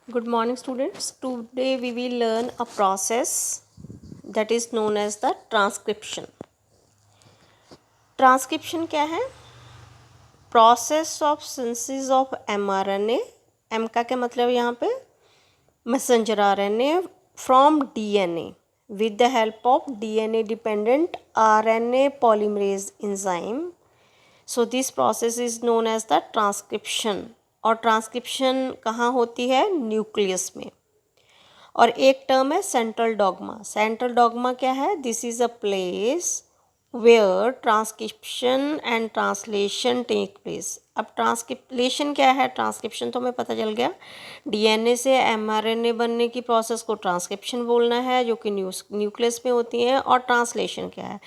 Good morning, students. Today we will learn a process that is known as the transcription. Transcription क्या है? Process of synthesis of mRNA. M का क्या मतलब है यहाँ पे? Messenger RNA from DNA with the help of DNA dependent RNA polymerase enzyme. So this process is known as the transcription. और transcription कहाँ होती है? न्यूक्लियस में. और एक टर्म है सेंट्रल डॉग्मा. सेंट्रल डॉग्मा क्या है? This is a place where transcription and translation take place. अब ट्रांसक्रिप्शन क्या है? ट्रांसक्रिप्शन तो हमें पता चल गया, डीएनए से एमआरएनए बनने की प्रोसेस को ट्रांसक्रिप्शन बोलना है, जो कि न्यूक्लियस में होती है. और ट्रांसलेशन क्या है?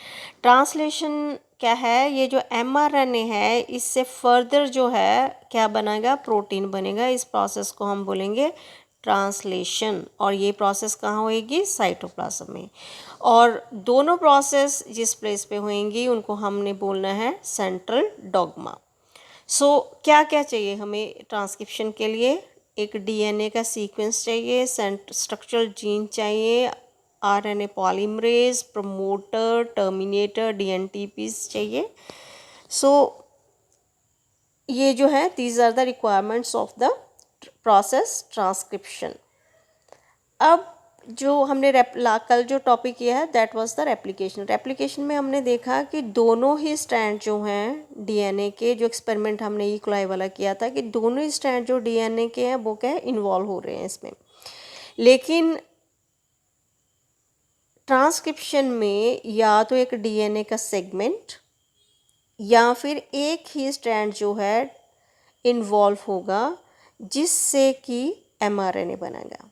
ट्रांसलेशन क्या है? ये जो एमआरएनए है इससे फर्दर जो है क्या बनेगा? प्रोटीन बनेगा. इस प्रोसेस को हम बोलेंगे ट्रांसलेशन. और ये प्रोसेस कहाँ होएगी? साइटोप्लाज्म में. और दोनों प्रोसेस जिस प्लेस पे होएंगी उनको हमने बोलना है सेंट्रल डॉग्मा. सो क्या क्या चाहिए हमें ट्रांसक्रिप्शन के लिए? एक डीएनए का सीक्वेंस चाहिए, स्ट्रक्चरल जीन चाहिए, RNA polymerase, promoter, terminator, dNTPs चाहिए. सो ये जो है these are the requirements of the process transcription. अब जो हमने कल जो टॉपिक किया है that was the replication. Replication में हमने देखा कि दोनों ही स्ट्रैंड जो हैं डीएनए के, जो एक्सपेरिमेंट हमने ई कोलाई वाला किया था, कि दोनों ही स्ट्रैंड जो डीएनए के हैं वो क्या है? इन्वॉल्व हो रहे हैं इसमें. लेकिन ट्रांसक्रिप्शन में या तो एक डीएनए का सेगमेंट या फिर एक ही स्ट्रैंड जो है इन्वॉल्व होगा जिससे कि एमआरएनए बनेगा.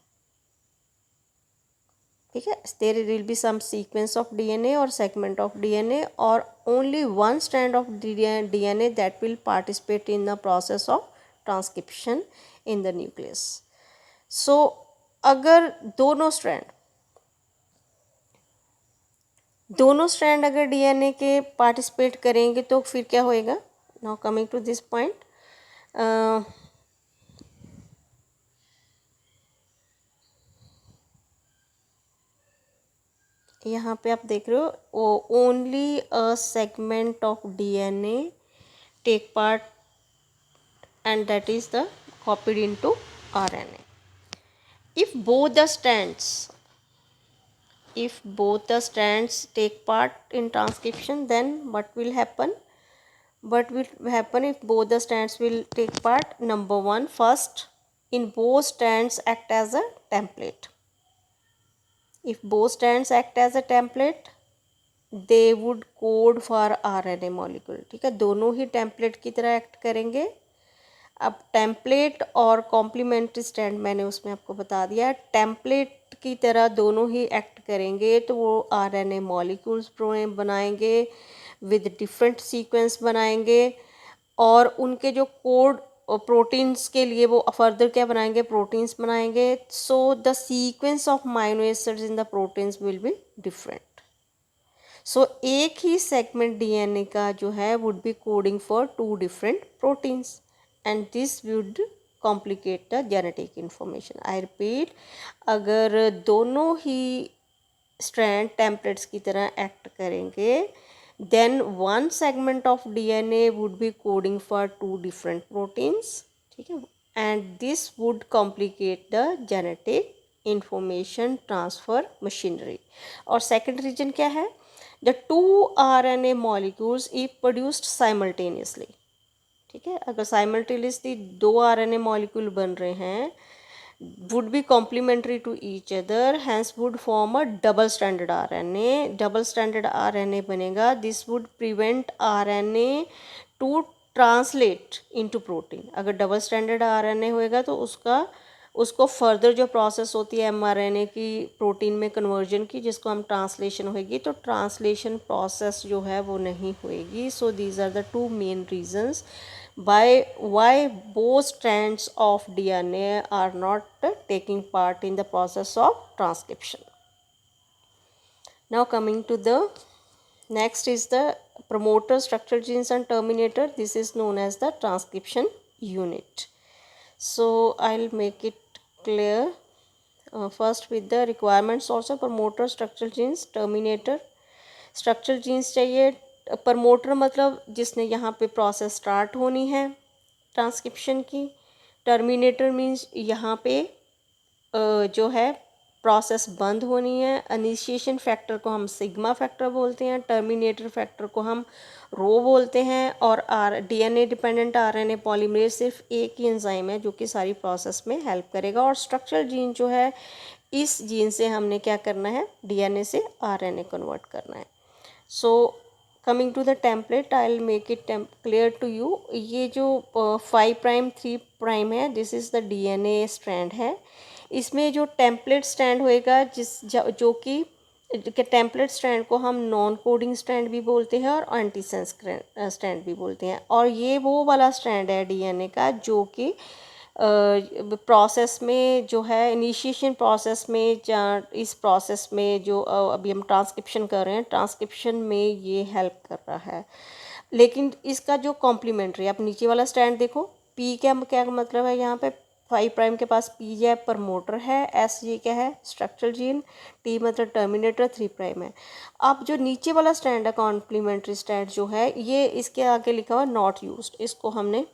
ठीक है, there will be some sequence of DNA और सेगमेंट ऑफ डीएनए और only one strand of DNA that will participate in the process of transcription in the nucleus. So अगर दोनों स्ट्रैंड अगर डीएनए के पार्टिसिपेट करेंगे तो फिर क्या होएगा? Now coming to this point, यहाँ पे आप देख रहे हो only a segment of DNA take part and that is the copied into RNA. If both the strands take part in transcription, then what will happen? What will happen if both the strands will take part? Number one, first, in both strands act as a template. If both strands act as a template, they would code for RNA molecule. ठीक है, दोनों ही template की तरह act करेंगे. अब template और complementary strand मैंने उसमें आपको बता दिया. टेम्पलेट की तरह दोनों ही एक्ट करेंगे तो वो आरएनए मॉलिक्यूल्स बनाएंगे, विद डिफरेंट सीक्वेंस बनाएंगे. और उनके जो कोड प्रोटीन्स के लिए वो फर्दर क्या बनाएंगे? प्रोटीन्स बनाएंगे. So the sequence of amino acids in the proteins will be different. So एक ही सेगमेंट डीएनए का जो है would be coding for two different proteins and this would complicate the genetic information. I repeat, अगर दोनों ही strand templates की तरह act करेंगे then one segment of DNA would be coding for two different proteins. ठीक है, and this would complicate the genetic information transfer machinery. और second reason क्या है? The two RNA molecules if produced simultaneously. ठीक है, अगर simultaneously दो RNA molecule बन रहे हैं would be complementary to each other, hence would form a double standard RNA. Double standard RNA बनेगा. This would prevent RNA to translate into protein. अगर double standard RNA होएगा तो उसको फर्दर जो प्रोसेस होती है एमआरएनए की प्रोटीन में कन्वर्जन की, जिसको हम ट्रांसलेशन होएगी, तो ट्रांसलेशन प्रोसेस जो है वो नहीं होएगी. So these are the two main reasons why both strands of DNA are not taking part in the process of transcription. Now coming to the next is the promoter, structural genes and terminator. This is known as the transcription unit. So I'll make it clear. First with the requirements also, promoter, structural genes, terminator. Structural genes चाहिए, promoter मतलब जिसने यहाँ पे process start होनी है transcription की। Terminator means यहाँ पे जो है प्रोसेस बंद होनी है। इनिशिएशन फैक्टर को हम सिग्मा फैक्टर बोलते हैं, टर्मिनेटर फैक्टर को हम रो बोलते हैं। और डीएनए डिपेंडेंट आरएनए पॉलीमरेज सिर्फ एक ही एंजाइम है जो कि सारी प्रोसेस में हेल्प करेगा। और स्ट्रक्चरल जीन जो है, इस जीन से हमने क्या करना है, डीएनए से आरएनए कन्वर्ट करना है। So coming to the template, I will make it clear to you. ये जो 5 प्राइम 3 प्राइम है, this is the DNA strand है। इसमें जो टेम्पलेट स्ट्रैंड होएगा, जो कि टेम्पलेट स्ट्रैंड को हम नॉन कोडिंग स्ट्रैंड भी बोलते हैं और एंटीसेंस स्ट्रैंड भी बोलते हैं। और ये वो वाला स्ट्रैंड है डीएनए का जो कि प्रोसेस में जो है, इनिशिएशन प्रोसेस में, इस प्रोसेस में जो अभी हम ट्रांसक्रिप्शन कर रहे हैं, ट्रांसक्रिप्शन में ये हेल्प कर रहा है। लेकिन इसका जो कॉम्प्लीमेंट्री, आप नीचे वाला स्टैंड देखो, पी क्या मतलब है, यहाँ पे 5 प्राइम के पास पी है, प्रमोटर है, एस ये क्या है, स्ट्रक्चरल जीन, टी मतलब टर्मिनेटर, 3 प्राइम है। अब जो नीचे वाला स्टैंड है, कॉम्प्लीमेंट्री स्टैंड जो है, ये इसके आगे लिखा हुआ नॉट यूज्ड, इसको हमने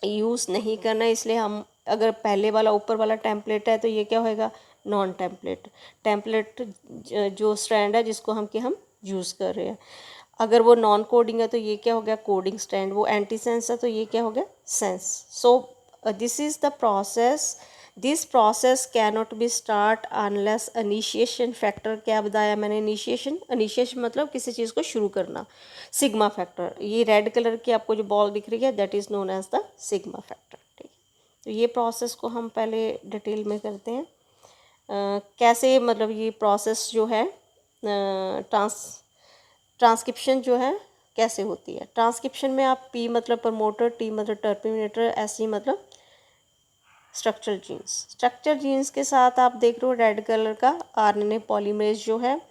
यूज़ नहीं करना है। इसलिए हम, अगर पहले वाला ऊपर वाला टेम्पलेट है तो ये क्या होएगा, नॉन टेम्पलेट जो स्ट्रैंड है जिसको हम यूज़ कर रहे हैं। अगर वो नॉन कोडिंग है तो ये क्या हो गया, कोडिंग स्ट्रैंड। वो एंटी सेंस है तो ये क्या हो गया, sense. So this is the process. This process cannot be start unless initiation factor, क्या बताया मैंने, इनिशिएशन मतलब किसी चीज़ को शुरू करना, सिग्मा फैक्टर। ये रेड कलर की आपको जो बॉल दिख रही है, that is known as the sigma factor. ठीक है, तो ये प्रोसेस को हम पहले डिटेल में करते हैं। कैसे, मतलब ये प्रोसेस जो है ट्रांसक्रिप्शन जो है कैसे होती है। ट्रांसक्रिप्शन में आप पी मतलब प्रमोटर, टी मतलब टर्मिनेटर, एस ई मतलब स्ट्रक्चरल जीन्स के साथ आप देख रहे हो रेड कलर का आरएनए पॉलीमरेज जो है।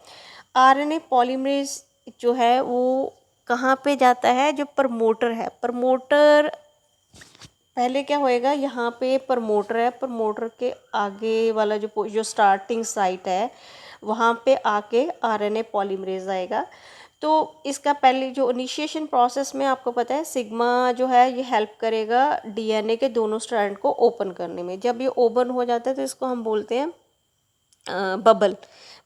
आरएनए पॉलीमरेज जो है वो कहाँ पे जाता है, जो प्रमोटर है, प्रमोटर पहले क्या होएगा, यहाँ पे प्रमोटर है, प्रमोटर के आगे वाला जो स्टार्टिंग साइट है, वहाँ पे आके आरएनए पॉलीमरेज आएगा। तो इसका पहले जो इनिशिएशन प्रोसेस में आपको पता है, सिग्मा जो है ये हेल्प करेगा डीएनए के दोनों स्ट्रैंड को ओपन करने में। जब ये ओपन हो जाता है तो इसको हम बोलते हैं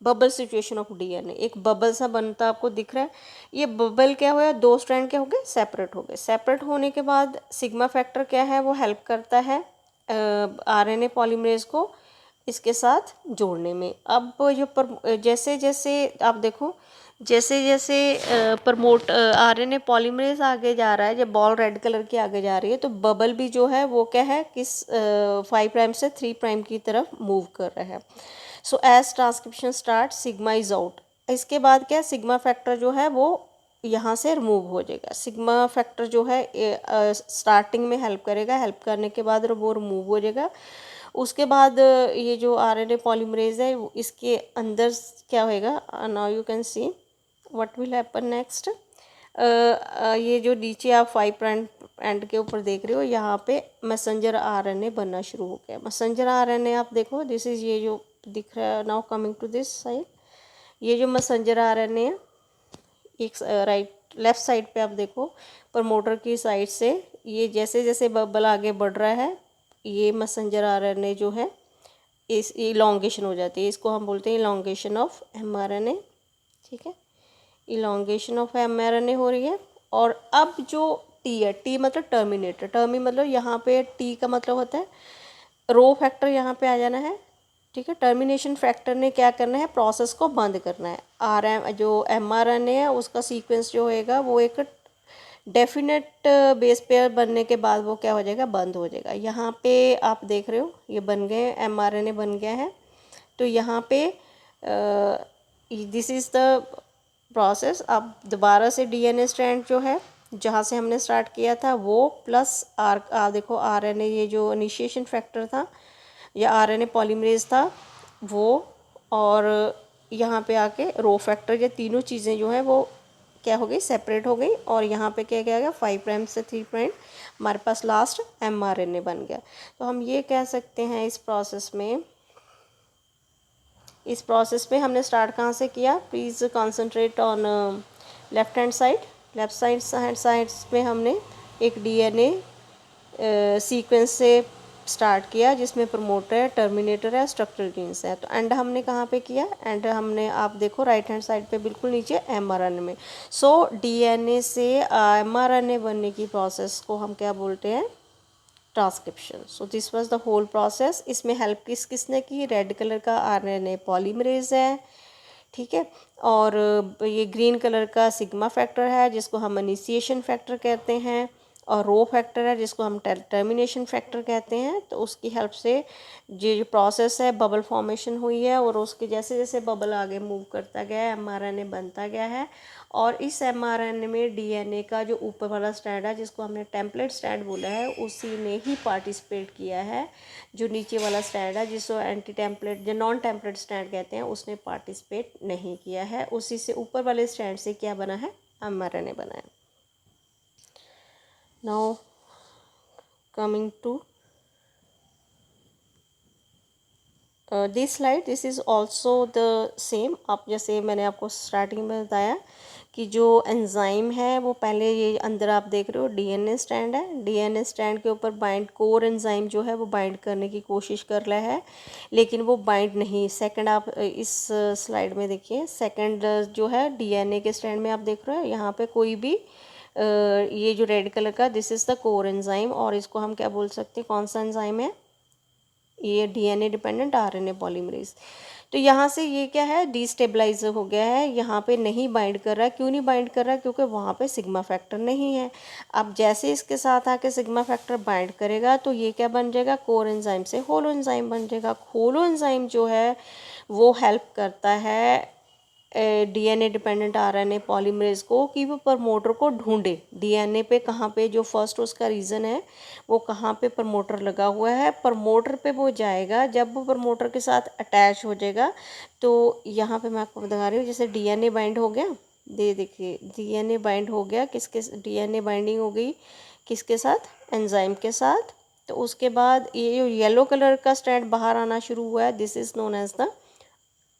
बबल सिचुएशन ऑफ डीएनए। एक बबल सा बनता आपको दिख रहा है, ये बबल क्या हुआ, 2 स्ट्रैंड क्या हो गए, सेपरेट हो गए। सेपरेट होने के बाद सिग्मा फैक्टर क्या है, वो हेल्प करता है आरएनए पॉलीमरेज को इसके साथ जोड़ने में। अब जो जैसे जैसे आप देखो, जैसे जैसे आरएनए पॉलीमरेज आगे जा रहा है, जब बॉल रेड कलर की आगे जा रही है, तो बबल भी जो है वो क्या है, किस 5 प्राइम से 3 प्राइम की तरफ मूव कर रहा है। So as transcription start, sigma is out. इसके बाद क्या, सिग्मा फैक्टर जो है वो यहाँ से रिमूव हो जाएगा। सिग्मा फैक्टर जो है स्टार्टिंग में हेल्प करेगा, हेल्प करने के बाद वो रिमूव हो जाएगा। उसके बाद ये जो आरएनए पॉलीमरेज है, इसके अंदर क्या होएगा, now you can see what will happen next. ये जो नीचे आप 5 प्राइम एंड के ऊपर देख रहे हो, यहाँ पे मैसेंजर आरएनए बनना शुरू हो गया। मैसेंजर आरएनए आप देखो, दिस इज ये जो दिख रहा है, now coming to this side, ये जो मैसेंजर आरएनए है, एक लेफ्ट साइड पे आप देखो, प्रमोटर की साइड से ये जैसे जैसे बबल आगे बढ़ रहा है, ये मैसेंजर आरएनए जो है इस इलॉन्गेशन हो जाती है। इसको हम बोलते हैं इलॉन्गेशन ऑफ एमआरएनए। ठीक है, इलॉन्गेशन ऑफ एमआरएनए हो रही है। और अब जो टी है, टी मतलब टर्मिनेटर, मतलब यहाँ पे टी का मतलब होता है रो फैक्टर, यहाँ पे आ जाना है। ठीक है, टर्मिनेशन फैक्टर ने क्या करना है, प्रोसेस को बंद करना है। जो एमआरएनए है उसका सीक्वेंस जो होएगा वो एक डेफिनेट बेस पेयर बनने के बाद वो क्या हो जाएगा, बंद हो जाएगा। यहाँ पे आप देख रहे हो ये बन गए, एमआरएनए बन गया है। तो यहाँ पे दिस इज़ द प्रोसेस। अब दोबारा से डीएनए स्ट्रैंड जो है जहाँ से हमने स्टार्ट किया था वो प्लस देखो आरएनए, ये जो इनिशिएशन फैक्टर था या आरएनए पॉलीमरेज था वो, और यहाँ पे आके रो फैक्टर, ये तीनों चीज़ें जो हैं वो क्या हो गई, सेपरेट हो गई। और यहाँ पे क्या गया 5 प्राइम से 3 प्राइम हमारे पास लास्ट mRNA बन गया। तो हम ये कह सकते हैं इस प्रोसेस में हमने स्टार्ट कहाँ से किया, please concentrate on left hand side. Left side में हमने एक डीएनए सीक्वेंस से स्टार्ट किया जिसमें प्रमोटर है, टर्मिनेटर है, स्ट्रक्चरल जीन्स है। तो एंड हमने कहाँ पे किया, एंड हमने आप देखो राइट हैंड साइड पे बिल्कुल नीचे mRNA में। सो डीएनए से mRNA बनने की प्रोसेस को हम क्या बोलते हैं, transcription. So this was the whole process. इसमें हेल्प किसने की, रेड कलर का आरएनए पॉलीमरेज है, ठीक है। और ये ग्रीन कलर का सिग्मा फैक्टर है जिसको हम इनिशिएशन फैक्टर कहते हैं, और रो फैक्टर है जिसको हम टर्मिनेशन फैक्टर कहते हैं। तो उसकी हेल्प से जो प्रोसेस है, बबल फॉर्मेशन हुई है, और उसके जैसे जैसे बबल आगे मूव करता गया है एमआरएनए बनता गया है। और इस एमआरएनए में डीएनए का जो ऊपर वाला स्ट्रैंड है जिसको हमने टेम्पलेट स्ट्रैंड बोला है, उसी ने ही पार्टिसिपेट किया है। जो नीचे वाला स्ट्रैंड है जिसको एंटी टेम्पलेट जो नॉन टेम्पलेट स्ट्रैंड कहते हैं, उसने पार्टिसिपेट नहीं किया है। उसी से ऊपर वाले स्ट्रैंड से क्या बना है, एमआरएनए बना है। Now coming to this slide, this is also the same. आप जैसे मैंने आपको स्टार्टिंग में बताया कि जो एंजाइम है वो पहले ये अंदर आप देख रहे हो डीएनए स्ट्रैंड है, डीएनए स्ट्रैंड के ऊपर बाइंड कोर एंजाइम जो है वो बाइंड करने की कोशिश कर रहा है, लेकिन वो बाइंड नहीं। सेकंड आप इस स्लाइड में देखिए, सेकंड जो है डीएनए के स्ट्रैंड में आप देख रहे हो यहाँ पे कोई भी ये जो रेड कलर का, this is the core enzyme, और इसको हम क्या बोल सकते हैं, कौन सा एंजाइम है, ये डीएनए डिपेंडेंट आरएनए पॉलीमरेज। तो यहाँ से ये क्या है, डिस्टेबलाइज हो गया है, यहाँ पे नहीं बाइंड कर रहा है। क्यों नहीं बाइंड कर रहा है, क्योंकि वहाँ पे सिग्मा फैक्टर नहीं है। अब जैसे इसके साथ आके सिग्मा फैक्टर बाइंड करेगा तो ये क्या बन जाएगा, कोर एंजाइम से होलो एंजाइम बन जाएगा। होलो एंजाइम जो है वो हेल्प करता है डीएनए डिपेंडेंट आरएनए पॉलीमरेज को कि वो प्रमोटर को ढूंढे। डीएनए पे कहाँ पे जो फर्स्ट उसका रीज़न है वो कहाँ पे प्रमोटर लगा हुआ है, प्रमोटर पे वो जाएगा। जब वो प्रमोटर के साथ अटैच हो जाएगा तो यहाँ पे मैं आपको बता रही हूँ, जैसे डीएनए बाइंड हो गया, देखिए डीएनए बाइंड हो गया, किसके डीएनए बाइंडिंग हो गई किसके साथ, एंजाइम के साथ। तो उसके बाद ये जो येलो कलर का स्ट्रैंड बाहर आना शुरू हुआ है, this is known as the,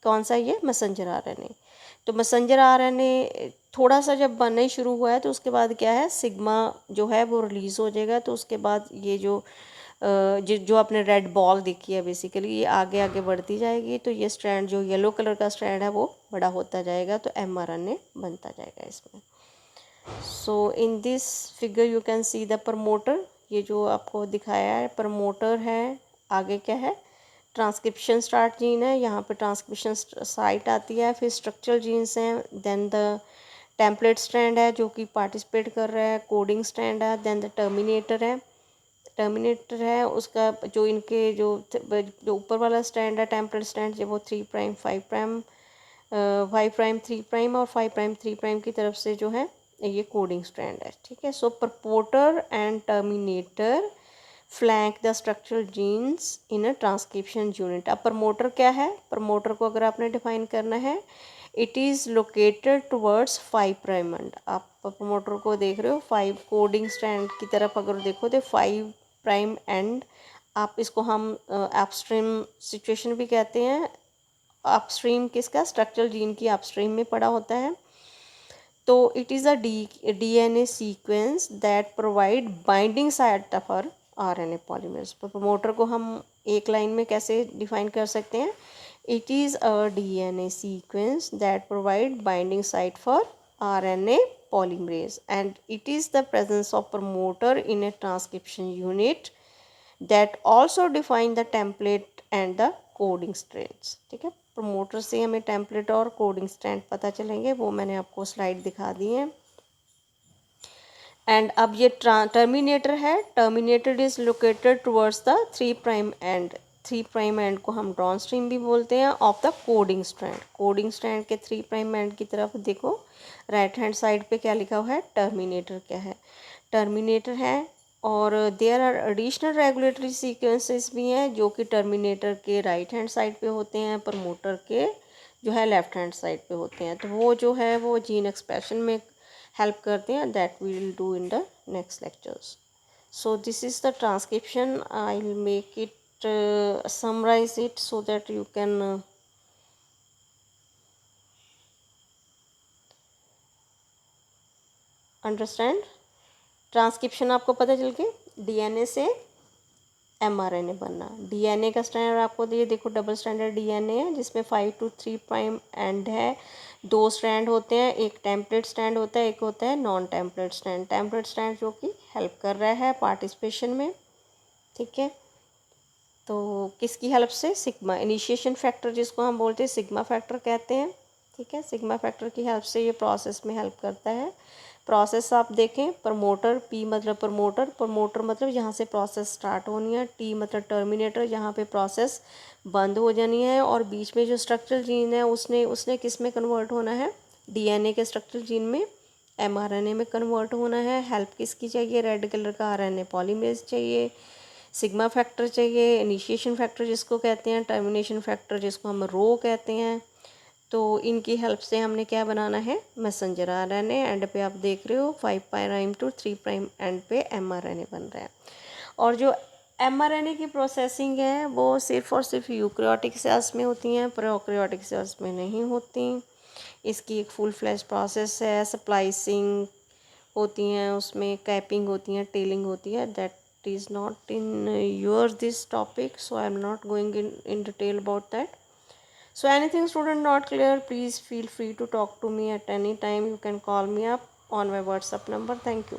कौन सा, ये मैसेंजर आरएनए। तो मैसेंजर आरएनए थोड़ा सा जब बनना ही शुरू हुआ है तो उसके बाद क्या है, सिग्मा जो है वो रिलीज़ हो जाएगा। तो उसके बाद ये जो आपने रेड बॉल देखी है बेसिकली, ये आगे आगे बढ़ती जाएगी। तो ये स्ट्रैंड जो येलो कलर का स्ट्रैंड है वो बड़ा होता जाएगा, तो एमआरएनए बनता जाएगा इसमें। So in this figure you can see the promoter, ये जो आपको दिखाया है प्रमोटर है। आगे क्या है, ट्रांसक्रिप्शन स्टार्ट जीन है, यहाँ पे ट्रांसक्रिप्शन साइट आती है, फिर स्ट्रक्चरल जीन्स हैं, देन द टेम्पलेट स्ट्रैंड है जो कि पार्टिसिपेट कर रहा है, कोडिंग स्ट्रैंड है, देन द टर्मिनेटर है उसका जो इनके जो ऊपर वाला स्ट्रैंड है टेम्पलेट स्ट्रैंड, जो वो 3 प्राइम 5 प्राइम 5 प्राइम 3 प्राइम और 5 प्राइम 3 प्राइम की तरफ से जो है ये कोडिंग स्ट्रैंड है, ठीक है। So promoter and terminator flank the structural genes in a transcription unit. अब प्रमोटर क्या है, प्रमोटर को अगर आपने डिफाइन करना है, it is located towards 5 prime end. आप प्रमोटर को देख रहे हो 5 कोडिंग स्ट्रैंड की तरफ अगर देखो तो 5 प्राइम एंड। आप इसको हम अपस्ट्रीम सिचुएशन भी कहते हैं। अपस्ट्रीम किसका, स्ट्रक्चरल जीन की अपस्ट्रीम में पड़ा होता है। तो it is a DNA sequence that provide binding site for RNA polymerase. Promoter को हम एक लाइन में कैसे डिफाइन कर सकते हैं, it is a DNA sequence that provide binding site for RNA polymerase and it is the presence of promoter in A transcription unit that also define the template and the coding strands, ठीक है। Promoter से हमें template और coding strand पता चलेंगे, वो मैंने आपको स्लाइड दिखा दी है। एंड अब ये टर्मिनेटर है, terminated is located towards the 3 prime and. 3 prime and को हम डाउनस्ट्रीम भी बोलते हैं of the coding strand. Coding strand के 3 प्राइम एंड की तरफ देखो, राइट हैंड साइड पे क्या लिखा हुआ है, टर्मिनेटर क्या है, टर्मिनेटर है। और there are additional regulatory sequences भी हैं जो कि टर्मिनेटर के राइट हैंड साइड पे होते हैं, प्रमोटर के जो है लेफ्ट हैंड साइड पे होते हैं, तो वो जो है वो जीन एक्सप्रेशन में हेल्प करते हैं. That we will do in the next lectures. So this is the transcription. I will make it summarize it so that you can understand. Transcription आपको पता चल के डीएनए से एमआरएनए बनना. डीएनए का स्टैंडर्ड आपको दिए, देखो डबल स्टैंडर्ड डीएनए है जिसमें 5 to 3 प्राइम एंड है. 2 स्ट्रैंड होते हैं, एक टेम्पलेट स्टैंड होता है, एक होता है non template stand. Template stand जो कि हेल्प कर रहा है पार्टिसिपेशन में. ठीक है, तो किसकी हेल्प से? सिग्मा इनिशिएशन फैक्टर जिसको हम बोलते हैं सिग्मा फैक्टर कहते हैं. ठीक है, सिग्मा फैक्टर की हेल्प से ये प्रोसेस में हेल्प करता है. प्रोसेस आप देखें, प्रमोटर, पी मतलब प्रमोटर, प्रमोटर मतलब यहाँ से प्रोसेस स्टार्ट होनी है, टी मतलब टर्मिनेटर यहाँ पे प्रोसेस बंद हो जानी है. और बीच में जो स्ट्रक्चरल जीन है उसने उसने किस में कन्वर्ट होना है? डीएनए के स्ट्रक्चरल जीन में एमआरएनए में कन्वर्ट होना है. हेल्प किसकी चाहिए? रेड कलर का आरएनए पॉलीमरेज चाहिए, सिग्मा फैक्टर चाहिए, इनिशिएशन फैक्टर जिसको कहते हैं, टर्मिनेशन फैक्टर जिसको हम रो कहते हैं. तो इनकी हेल्प से हमने क्या बनाना है? Messenger RNA. एंड पे आप देख रहे हो 5 प्राइम टू 3 प्राइम एंड पे एमआरएनए बन रहा है. और जो एमआरएनए की प्रोसेसिंग है वो सिर्फ और सिर्फ यूकैरियोटिक सेल्स में होती हैं, प्रोकैरियोटिक सेल्स में नहीं होती. इसकी एक फुल फ्लैश प्रोसेस है, स्प्लाइसिंग होती हैं, उसमें कैपिंग होती हैं, टेलिंग होती है. That is not in your this topic, so I am not going in detail about that. So anything student not clear, please feel free to talk to me at any time. You can call me up on my WhatsApp number. Thank you.